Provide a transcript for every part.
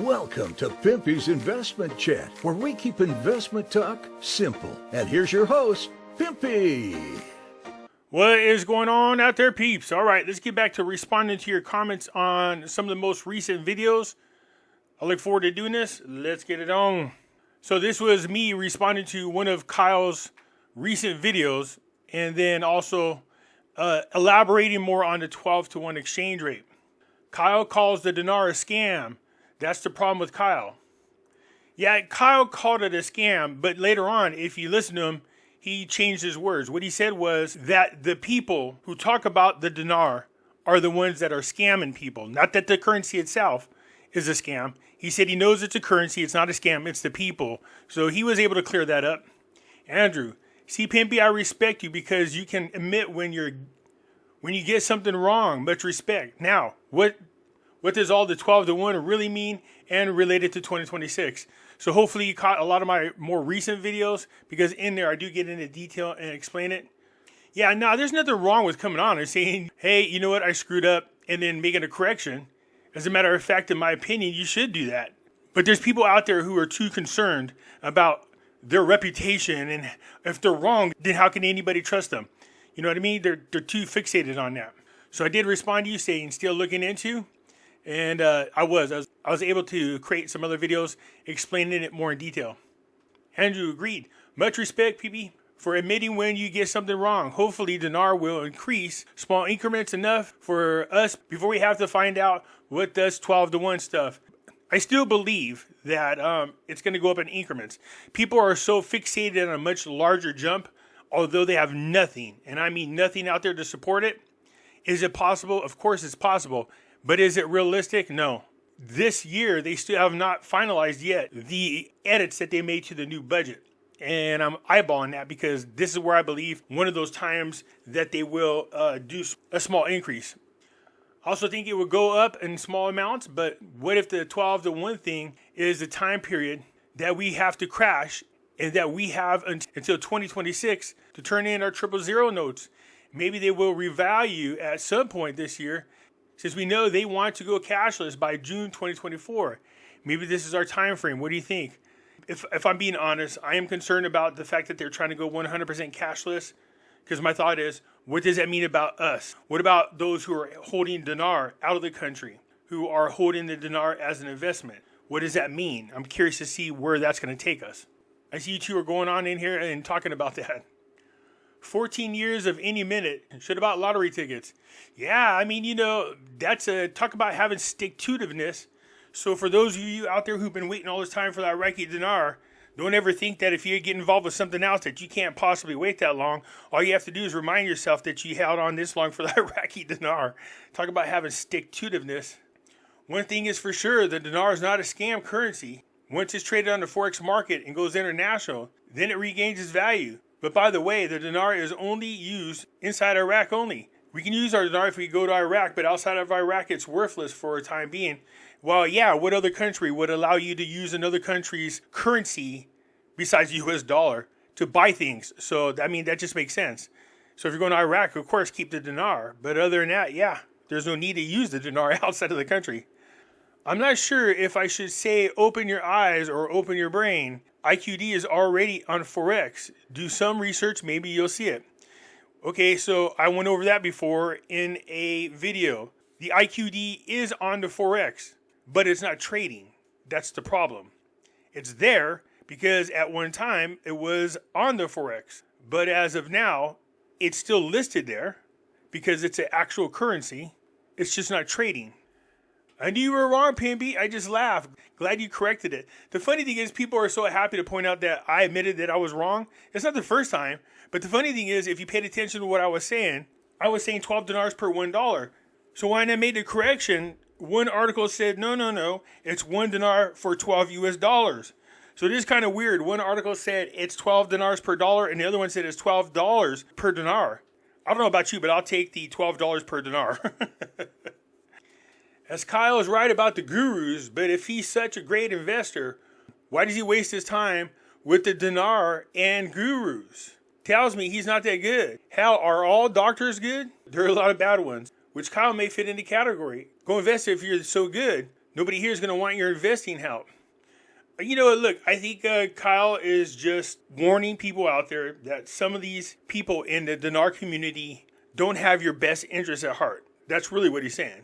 Welcome to Pimpy's Investment Chat, where we keep investment talk simple. And here's your host, Pimpy. What is going on out there, peeps? All right, let's get back to responding to your comments on some of the most recent videos. I look forward to doing this. Let's get it on. So this was me responding to one of Kyle's recent videos, and then also elaborating more on the 12-to-1 exchange rate. Kyle calls the dinar a scam. That's the problem with Kyle. Yeah, Kyle called it a scam, but later on, if you listen to him, he changed his words. What he said was that the people who talk about the dinar are the ones that are scamming people. Not that the currency itself is a scam. He said he knows it's a currency. It's not a scam. It's the people. So he was able to clear that up. Andrew, see, Pimpy, I respect you because you can admit when you get something wrong. Much respect. Now, what does all the 12-to-1 really mean and related to 2026? So hopefully you caught a lot of my more recent videos, because in there I do get into detail and explain it. Yeah, no, there's nothing wrong with coming on and saying, hey, you know what, I screwed up, and then making a correction. As a matter of fact, in my opinion, you should do that. But there's people out there who are too concerned about their reputation, and if they're wrong, then how can anybody trust them? You know what I mean? They're too fixated on that. So I did respond to you saying still looking into. And I was able to create some other videos explaining it more in detail. Andrew agreed. Much respect, PB, for admitting when you get something wrong. Hopefully, dinar will increase small increments enough for us before we have to find out what does 12-to-1 stuff. I still believe that it's going to go up in increments. People are so fixated on a much larger jump, although they have nothing, and I mean nothing out there to support it. Is it possible? Of course it's possible. But is it realistic? No. This year, they still have not finalized yet the edits that they made to the new budget. And I'm eyeballing that because this is where I believe one of those times that they will do a small increase. I also think it would go up in small amounts, but what if the 12-to-1 thing is the time period that we have to crash and that we have until 2026 to turn in our 000 notes? Maybe they will revalue at some point this year, since we know they want to go cashless by June 2024. Maybe this is our time frame. What do you think? If I'm being honest, I am concerned about the fact that they're trying to go 100% cashless, because my thought is, what does that mean about us? What about those who are holding dinar out of the country, who are holding the dinar as an investment? What does that mean? I'm curious to see where that's going to take us. I see you two are going on in here and talking about that. 14 years of any minute. Shit about lottery tickets. Yeah, I mean, that's talk about having stick-to-itiveness. So for those of you out there who've been waiting all this time for the Iraqi dinar, don't ever think that if you get involved with something else that you can't possibly wait that long. All you have to do is remind yourself that you held on this long for the Iraqi dinar. Talk about having stick-to-itiveness. One thing is for sure, the dinar is not a scam currency. Once it's traded on the Forex market and goes international, then it regains its value. But by the way, the dinar is only used inside Iraq only. We can use our dinar if we go to Iraq, but outside of Iraq, it's worthless for a time being. Well, yeah, what other country would allow you to use another country's currency besides the US dollar to buy things? So, I mean, that just makes sense. So if you're going to Iraq, of course, keep the dinar. But other than that, yeah, there's no need to use the dinar outside of the country. I'm not sure if I should say open your eyes or open your brain. IQD is already on Forex. Do some research, maybe you'll see it. Okay, so I went over that before in a video. The IQD is on the Forex, but it's not trading. That's the problem. It's there because at one time it was on the Forex. But as of now, it's still listed there because it's an actual currency. It's just not trading. I knew you were wrong, Pimpy. I just laughed. Glad you corrected it. The funny thing is, people are so happy to point out that I admitted that I was wrong. It's not the first time. But the funny thing is, if you paid attention to what I was saying 12 dinars per $1. So when I made the correction, one article said, no, it's 1 dinar for 12 US dollars. So it is kind of weird. One article said it's 12 dinars per dollar, and the other one said it's $12 per dinar. I don't know about you, but I'll take the $12 per dinar. As Kyle is right about the gurus, but if he's such a great investor, why does he waste his time with the dinar and gurus? Tells me he's not that good. Hell, are all doctors good? There are a lot of bad ones, which Kyle may fit in the category. Go invest if you're so good. Nobody here is going to want your investing help. You know, look, I think Kyle is just warning people out there that some of these people in the dinar community don't have your best interests at heart. That's really what he's saying.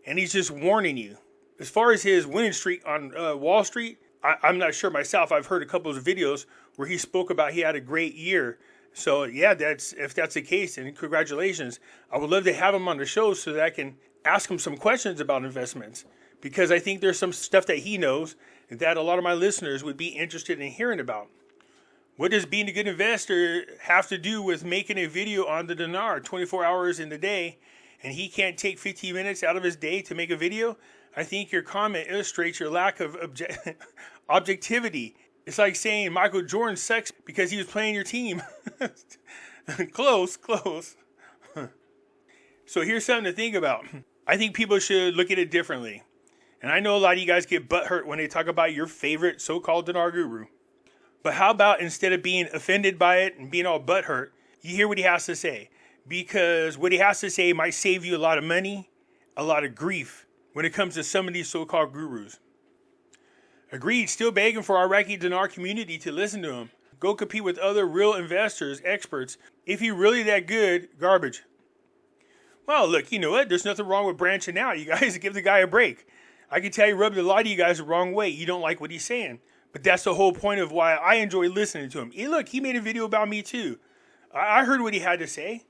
And he's just warning you. As far as his winning streak on Wall Street, I'm not sure myself. I've heard a couple of videos where he spoke about he had a great year. So, yeah, if that's the case, then congratulations. I would love to have him on the show so that I can ask him some questions about investments. Because I think there's some stuff that he knows that a lot of my listeners would be interested in hearing about. What does being a good investor have to do with making a video on the dinar 24 hours in the day, and he can't take 15 minutes out of his day to make a video? I think your comment illustrates your lack of objectivity. It's like saying Michael Jordan sucks because he was playing your team. Close. So here's something to think about. I think people should look at it differently. And I know a lot of you guys get butthurt when they talk about your favorite so-called dinar guru. But how about instead of being offended by it and being all butthurt, you hear what he has to say? Because what he has to say might save you a lot of money, a lot of grief when it comes to some of these so-called gurus. Agreed, still begging for our Iraqi dinar community to listen to him. Go compete with other real investors, experts. If you're really that good, garbage. Well, look, you know what? There's nothing wrong with branching out. You guys give the guy a break. I can tell he rubbed a lot of you guys the wrong way. You don't like what he's saying. But that's the whole point of why I enjoy listening to him. Hey, look, he made a video about me too. I heard what he had to say.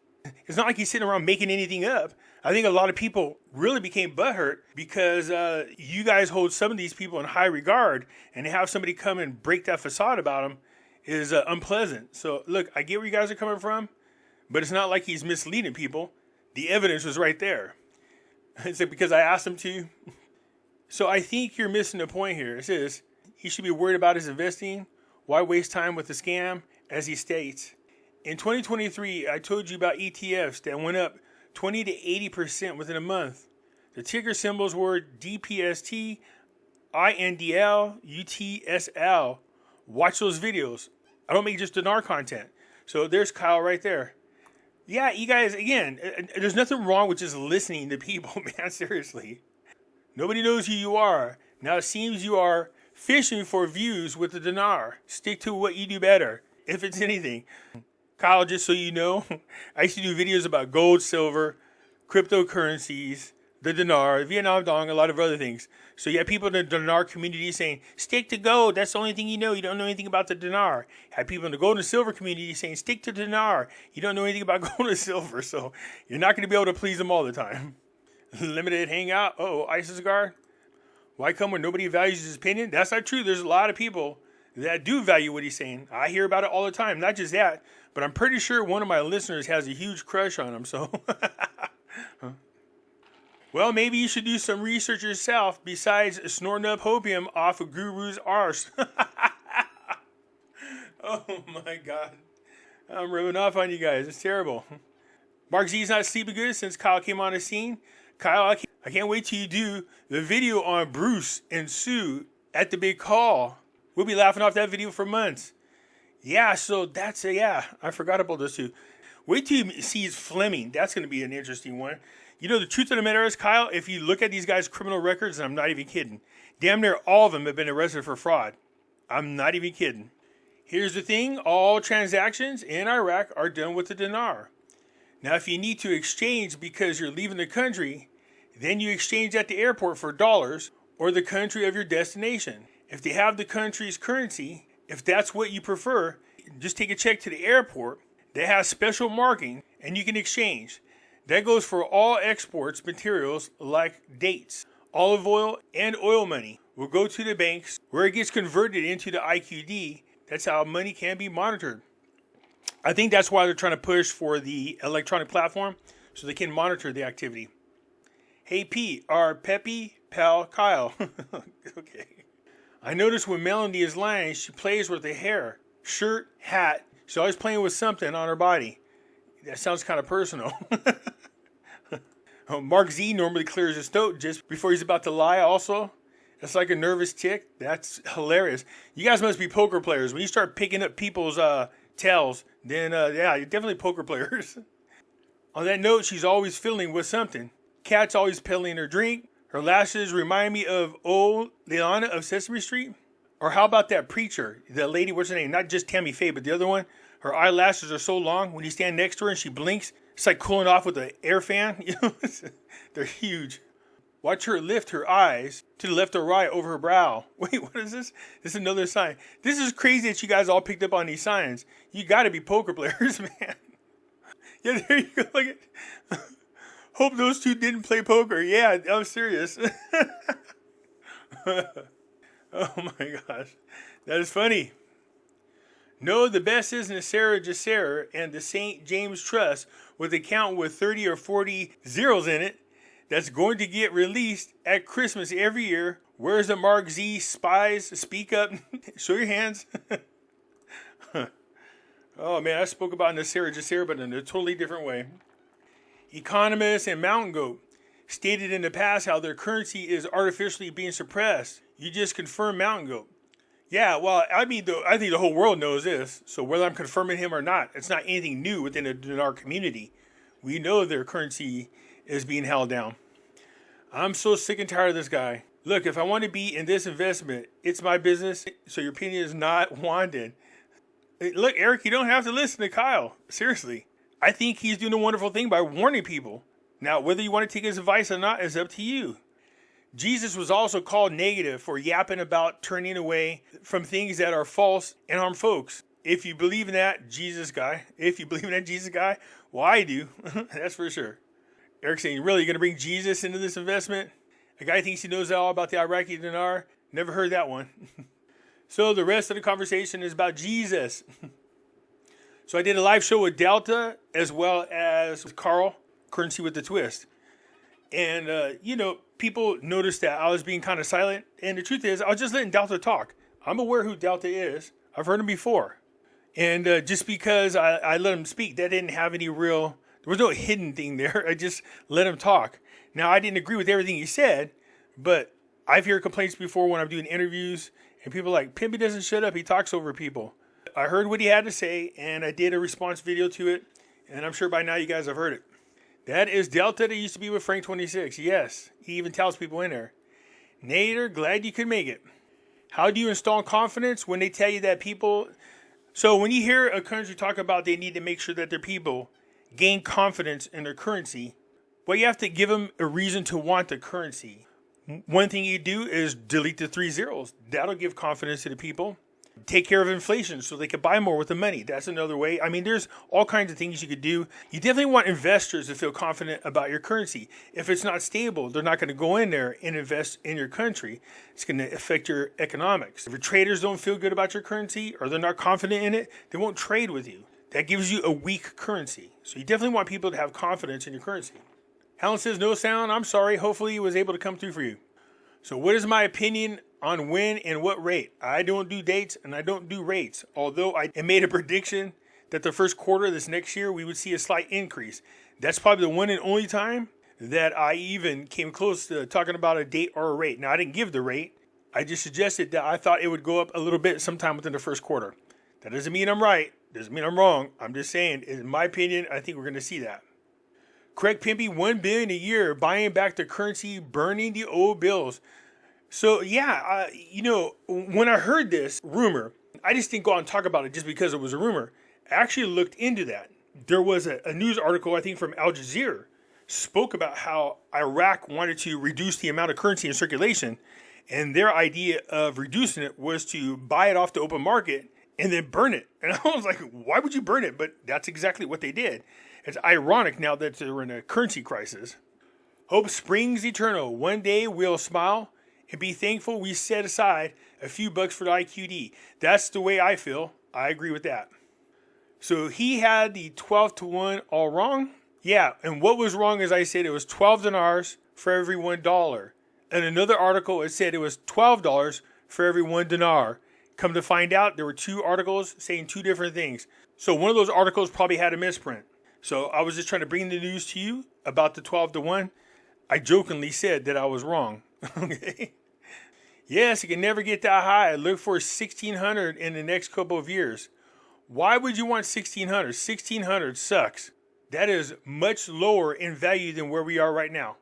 It's not like he's sitting around making anything up. I think a lot of people really became butthurt because you guys hold some of these people in high regard, and to have somebody come and break that facade about them is unpleasant. So, look, I get where you guys are coming from, but it's not like he's misleading people. The evidence was right there. It's like because I asked him to. So I think you're missing the point here. It says he should be worried about his investing. Why waste time with the scam? As he states, in 2023, I told you about ETFs that went up 20 to 80% within a month. The ticker symbols were DPST, INDL, UTSL. Watch those videos. I don't make just dinar content. So there's Kyle right there. Yeah, you guys, again, there's nothing wrong with just listening to people, man, seriously. Nobody knows who you are. Now it seems you are fishing for views with the dinar. Stick to what you do better, if it's anything. Kyle, just so you know, I used to do videos about gold, silver, cryptocurrencies, the dinar, Vietnam dong, a lot of other things. So you have people in the dinar community saying, stick to gold. That's the only thing you know. You don't know anything about the dinar. Have people in the gold and silver community saying, stick to dinar. You don't know anything about gold and silver. So you're not going to be able to please them all the time. Limited hangout. Oh, ISIS guard. Why come when nobody values his opinion? That's not true. There's a lot of people that do value what he's saying. I hear about it all the time. Not just that, but I'm pretty sure one of my listeners has a huge crush on him. So, well, maybe you should do some research yourself besides snorting up opium off a guru's arse. Oh my God. I'm rubbing off on you guys. It's terrible. Mark Z's not sleeping good since Kyle came on the scene. Kyle, I can't wait till you do the video on Bruce and Sue at the big call. We'll be laughing off that video for months. Yeah, so that's I forgot about those two. Wait till you see Fleming. That's going to be an interesting one. You know, the truth of the matter is, Kyle, if you look at these guys' criminal records, and I'm not even kidding, damn near all of them have been arrested for fraud. I'm not even kidding. Here's the thing. All transactions in Iraq are done with the dinar. Now, if you need to exchange because you're leaving the country, then you exchange at the airport for dollars or the country of your destination. If they have the country's currency, if that's what you prefer, just take a check to the airport. They have special marking and you can exchange. That goes for all exports materials like dates. Olive oil and oil money will go to the banks where it gets converted into the IQD. That's how money can be monitored. I think that's why they're trying to push for the electronic platform so they can monitor the activity. Hey Pete, our Peppy pal Kyle. Okay. I noticed when Melanie is lying, she plays with the hair, shirt, hat. She's always playing with something on her body. That sounds kind of personal. Mark Z normally clears his throat just before he's about to lie also. That's like a nervous tick. That's hilarious. You guys must be poker players. When you start picking up people's tails, then you're definitely poker players. On that note, she's always fiddling with something. Cat's always peddling her drink. Her lashes remind me of old Leona of Sesame Street. Or how about that preacher, the lady, what's her name? Not just Tammy Faye, but the other one. Her eyelashes are so long, when you stand next to her and she blinks, it's like cooling off with an air fan. You know, they're huge. Watch her lift her eyes to the left or right over her brow. Wait, what is this? This is another sign. This is crazy that you guys all picked up on these signs. You got to be poker players, man. Yeah, there you go. Look at. Hope those two didn't play poker. Yeah, I'm serious. Oh my gosh, that is funny. No, the best isn't a Sarah Jacer and the St. James Trust with an account with 30 or 40 zeros in it that's going to get released at Christmas every year. Where's the Mark Z spies? Speak up. Show your hands. Oh man, I spoke about the Sarah Jacer, but in a totally different way. Economists and Mountain Goat stated in the past how their currency is artificially being suppressed. You just confirmed Mountain Goat. Yeah, well, I think the whole world knows this. So whether I'm confirming him or not, it's not anything new within our community. We know their currency is being held down. I'm so sick and tired of this guy. Look, if I want to be in this investment, it's my business, so your opinion is not wanted. Look, Eric, you don't have to listen to Kyle. Seriously. I think he's doing a wonderful thing by warning people. Now, whether you want to take his advice or not is up to you. Jesus was also called negative for yapping about turning away from things that are false and harm folks. If you believe in that Jesus guy, well, I do. That's for sure. Eric's saying, really, you're going to bring Jesus into this investment? A guy thinks he knows all about the Iraqi dinar? Never heard that one. So the rest of the conversation is about Jesus. So I did a live show with Delta as well as Carl, Currency with the Twist. And, people noticed that I was being kind of silent. And the truth is, I was just letting Delta talk. I'm aware who Delta is. I've heard him before. And just because I let him speak, that didn't have any real, there was no hidden thing there. I just let him talk. Now, I didn't agree with everything he said, but I've heard complaints before when I'm doing interviews. And people are like, Pimpy doesn't shut up. He talks over people. I heard what he had to say, and I did a response video to it. And I'm sure by now you guys have heard it. That is Delta that used to be with Frank 26. Yes, he even tells people in there. Nader, glad you could make it. How do you install confidence when they tell you that people... So when you hear a country talk about they need to make sure that their people gain confidence in their currency, well, you have to give them a reason to want the currency. One thing you do is delete the 3 zeros. That'll give confidence to the people. Take care of inflation so they can buy more with the money. That's another way. I mean, there's all kinds of things you could do. You definitely want investors to feel confident about your currency. If it's not stable, they're not going to go in there and invest in your country. It's going to affect your economics. If your traders don't feel good about your currency or they're not confident in it, they won't trade with you. That gives you a weak currency. So you definitely want people to have confidence in your currency. Helen says, no sound. I'm sorry. Hopefully it was able to come through for you. So what is my opinion on when and what rate? I don't do dates and I don't do rates. Although I made a prediction that the first quarter of this next year, we would see a slight increase. That's probably the one and only time that I even came close to talking about a date or a rate. Now, I didn't give the rate. I just suggested that I thought it would go up a little bit sometime within the first quarter. That doesn't mean I'm right. Doesn't mean I'm wrong. I'm just saying, in my opinion, I think we're going to see that. Correct, Pimpy, $1 billion a year, buying back the currency, burning the old bills. So, yeah, when I heard this rumor, I just didn't go out and talk about it just because it was a rumor. I actually looked into that. There was a news article, I think, from Al Jazeera, spoke about how Iraq wanted to reduce the amount of currency in circulation, and their idea of reducing it was to buy it off the open market and then burn it. And I was like, why would you burn it? But that's exactly what they did. It's ironic now that they're in a currency crisis. Hope springs eternal. One day we'll smile and be thankful we set aside a few bucks for the IQD. That's the way I feel. I agree with that. So he had the 12 to 1 all wrong. Yeah, and what was wrong, as I said, it was 12 dinars for every $1. In another article, it said it was $12 for every 1 dinar. Come to find out, there were 2 articles saying 2 different things. So one of those articles probably had a misprint. So I was just trying to bring the news to you about the 12 to 1. I jokingly said that I was wrong. Okay. Yes, it can never get that high. Look for 1,600 in the next couple of years. Why would you want 1,600? 1,600 sucks. That is much lower in value than where we are right now.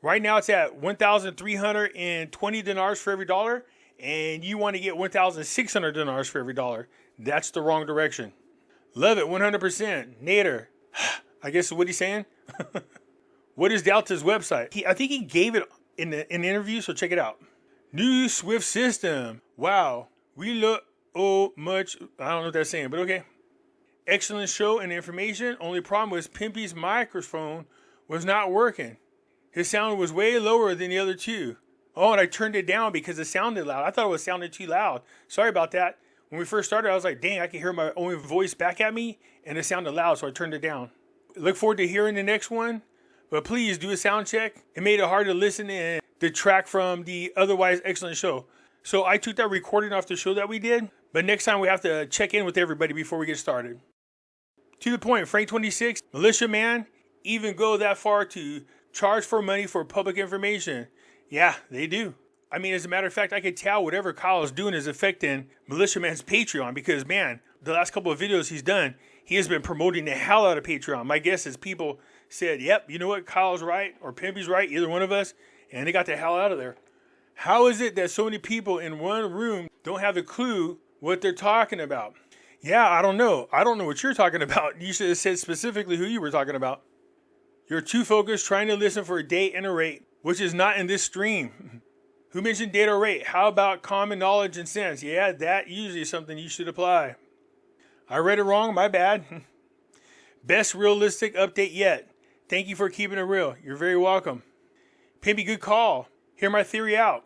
Right now it's at 1,320 dinars for every dollar, and you want to get 1,600 dinars for every dollar. That's the wrong direction. Love it, 100%. Nader, I guess is what he's saying. What is Delta's website? I think he gave it in an interview, so check it out. New Swift system. Wow. We look much. I don't know what that's saying, but okay. Excellent show and information. Only problem was Pimpy's microphone was not working. His sound was way lower than the other two. Oh, and I turned it down because it sounded loud. I thought it was sounding too loud. Sorry about that. When we first started, I was like, dang, I can hear my own voice back at me, and it sounded loud, so I turned it down. Look forward to hearing the next one, but please do a sound check. It made it hard to listen and detract from the otherwise excellent show. So I took that recording off the show that we did, but next time we have to check in with everybody before we get started. To the point, Frank 26, militia man, even go that far to charge for money for public information. Yeah, they do. I mean, as a matter of fact, I could tell whatever Kyle is doing is affecting Militia Man's Patreon because, man, the last couple of videos he's done, he has been promoting the hell out of Patreon. My guess is people said, yep, you know what, Kyle's right or Pimpy's right, either one of us, and they got the hell out of there. How is it that so many people in one room don't have a clue what they're talking about? Yeah, I don't know. I don't know what you're talking about. You should have said specifically who you were talking about. You're too focused trying to listen for a date and a rate, which is not in this stream. Who mentioned date or rate? How about common knowledge and sense? Yeah, that usually is something you should apply. I read it wrong, my bad. Best realistic update yet. Thank you for keeping it real. You're very welcome. Pimpy, good call. Hear my theory out.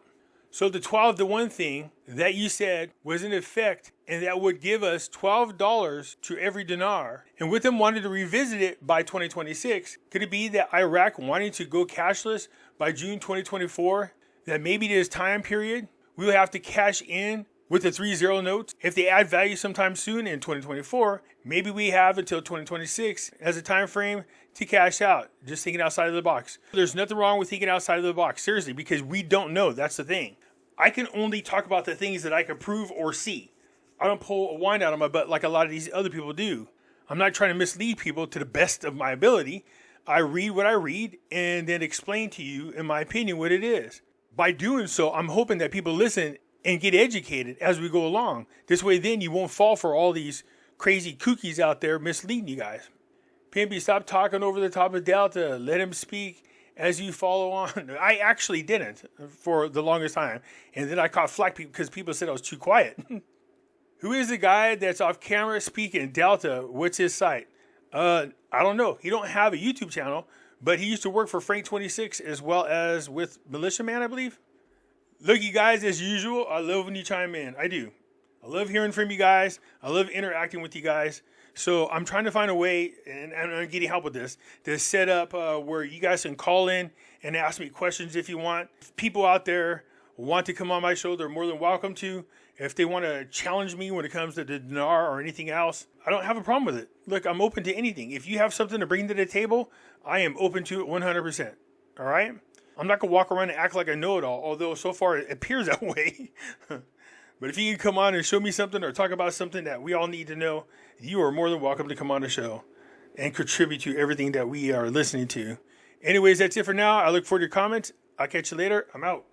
So the 12-to-1 thing that you said was in effect, and that would give us $12 to every dinar. And with them wanting to revisit it by 2026, could it be that Iraq wanting to go cashless by June 2024? That maybe this time period, we will have to cash in with the 3-0 notes. If they add value sometime soon in 2024, maybe we have until 2026 as a time frame to cash out. Just thinking outside of the box. There's nothing wrong with thinking outside of the box, seriously, because we don't know. That's the thing. I can only talk about the things that I can prove or see. I don't pull a wine out of my butt like a lot of these other people do. I'm not trying to mislead people to the best of my ability. I read what I read and then explain to you, in my opinion, what it is. By doing so, I'm hoping that people listen and get educated as we go along. This way, then you won't fall for all these crazy kookies out there misleading you guys. Pimpy, stop talking over the top of Delta. Let him speak as you follow on. I actually didn't for the longest time. And then I caught flack because people said I was too quiet. Who is the guy that's off camera speaking? Delta, what's his site? I don't know. He don't have a YouTube channel. But he used to work for Frank 26 as well as with Militia Man, I believe. Look, you guys, as usual, I love when you chime in. I do. I love hearing from you guys. I love interacting with you guys. So I'm trying to find a way, and I'm getting help with this, to set up where you guys can call in and ask me questions if you want. If people out there want to come on my show, they're more than welcome to. If they want to challenge me when it comes to the dinar or anything else, I don't have a problem with it. Look, I'm open to anything. If you have something to bring to the table, I am open to it 100%. All right? I'm not going to walk around and act like I know it all, although so far it appears that way. But if you can come on and show me something or talk about something that we all need to know, you are more than welcome to come on the show and contribute to everything that we are listening to. Anyways, that's it for now. I look forward to your comments. I'll catch you later. I'm out.